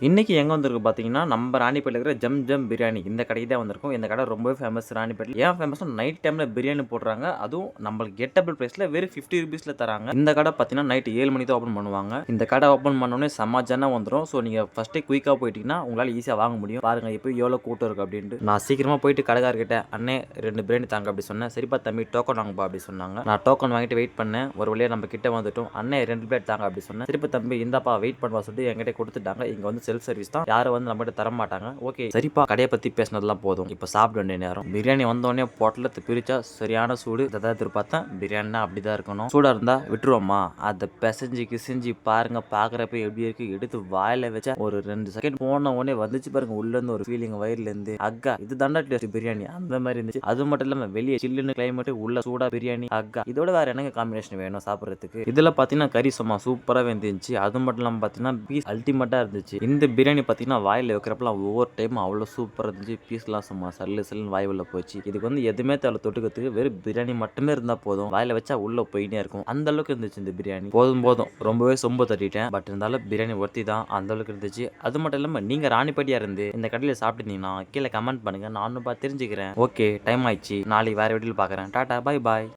இன்னைக்கு எங்க வந்திருக்கு பார்த்தீங்கன்னா, நம்ம ராணிப்பேட்ல இருக்கிற ஜம் ஜம் பிரியாணி. இந்த கடைக்கு தான் வந்திருக்கோம். இந்த கடை ரொம்பவே ஃபேமஸ் ராணிப்பேட்ல. ஏன் ஃபேமஸ்னா நைட் டைம்ல பிரியாணி போடுறாங்க. அதுவும் நம்மளுக்கு கெட்டபிள் பிரைஸ்ல வெறும் ₹50ல தராங்க. இந்த கடை பார்த்தீங்கன்னா, நைட் 7 மணிக்கு தான் ஓப்பன் பண்ணுவாங்க. இந்த கடை ஓப்பன் பண்ணோனே செம்ம ஜனம் வந்துரும். ஸோ நீங்க ஃபர்ஸ்ட்டே குயிக்கா போயிட்டீங்கன்னா, உங்களால ஈஸியா வாங்க முடியும். பாருங்க இப்போ எவ்வளோ கூட்டம் இருக்கு அப்டின்ட்டு. நான் சீக்கிரமா போயிட்டு கடைக்காரர்கிட்ட, "அண்ணே 2 பிரியாணி தாங்க" அப்டி சொன்னேன். "சரிப்பா தம்பி டோக்கன் வாங்கப்பா" அப்டி சொன்னாங்க. நான் டோக்கன் வாங்கிட்டு வெயிட் பண்ணேன். ஒரு வழியா நம்ம கிட்ட வந்துட்டோம். "அண்ணே 2 பிளேட் தாங்க" அப்டி சொன்னேன். "சரிப்பா தம்பி இந்தாப்பா வெயிட் பண்ணுப்பா" சொல்லிட்டு என்கிட்ட குடுத்துட்டாங்க. இங்க வந்து செல்ஃப் சர்வீஸ் தான். யாரும் வந்து நம்மகிட்ட தர மாட்டாங்க. ஓகே சரிப்பா கடைய பத்தி பேசினதெல்லாம் போதும். இப்ப சாப்பிட வேண்டிய நேரம். பிரியாணி வந்தோடனே பொட்டலத்தை பிரிச்சா சரியான சூடு. இதை எதிர்பார்த்தேன். பிரியாணினா அப்படிதான் இருக்கணும். சூடா இருந்தா விட்டுருவோமா? அதை பிசைஞ்சு கிசிஞ்சு பாருங்க. பாக்குறப்ப எப்படி இருக்கு எடுத்து வாயில வச்சா ஒரு 2 செகண்ட் போன உடனே வந்துச்சு பாருங்க உள்ள இருந்து ஒரு ஃபீலிங் வயிறுல இருந்து. அக்கா இது தாண்டா டேஸ்ட் பிரியாணி அந்த மாதிரி இருந்துச்சு. அது மட்டும் இல்லாம வெளியே சில்லுன்னு கிளைமேட் உள்ள சூடா பிரியாணி அக்கா. இதோட வேற எனக்கு காம்பினேஷன் வேணும் சாப்பிடறதுக்கு. இதுல பாத்தீங்கன்னா கறி சும்மா சூப்பரா வெந்துச்சு. அது மட்டும் இல்லாம பாத்தீங்கன்னா பீஸ் அல்டிமேட்டா இருந்துச்சு. இந்த பிரியாணி பாத்தீங்கன்னா வாயில வைக்கிறப்பலாம் ஒவ்வொரு டைம் அவ்வளோ சூப்பராக இருந்துச்சு. பீஸ்லாம் சும்மா சல்லு சல்லுன்னு வாய் உள்ள போச்சு. இதுக்கு வந்து எதுவுமே தேவை தொட்டுக்கிறதுக்கு. வெறும் பிரியாணி மட்டுமே இருந்தால் போதும். வாயில வச்சா உள்ள போயினே இருக்கும். அந்த அளவுக்கு இருந்துச்சு இந்த பிரியாணி. போதும் போதும் ரொம்பவே சொம்ப தட்டிட்டேன். பட் இருந்தாலும் பிரியாணி ஒர்த்தி தான். அந்த அளவுக்கு இருந்துச்சு. அது மட்டும் இல்லாமல் நீங்கள் ராணிப்பேட்டையா இருந்து இந்த கடையில் சாப்பிட்டுருந்தீங்கன்னா கீழே கமெண்ட் பண்ணுங்க. நானும் பார்த்து தெரிஞ்சுக்கிறேன். ஓகே டைம் ஆயிடுச்சு. நாளைக்கு வேற வீடியோவில் பார்க்குறேன். டாடா பாய் பாய்.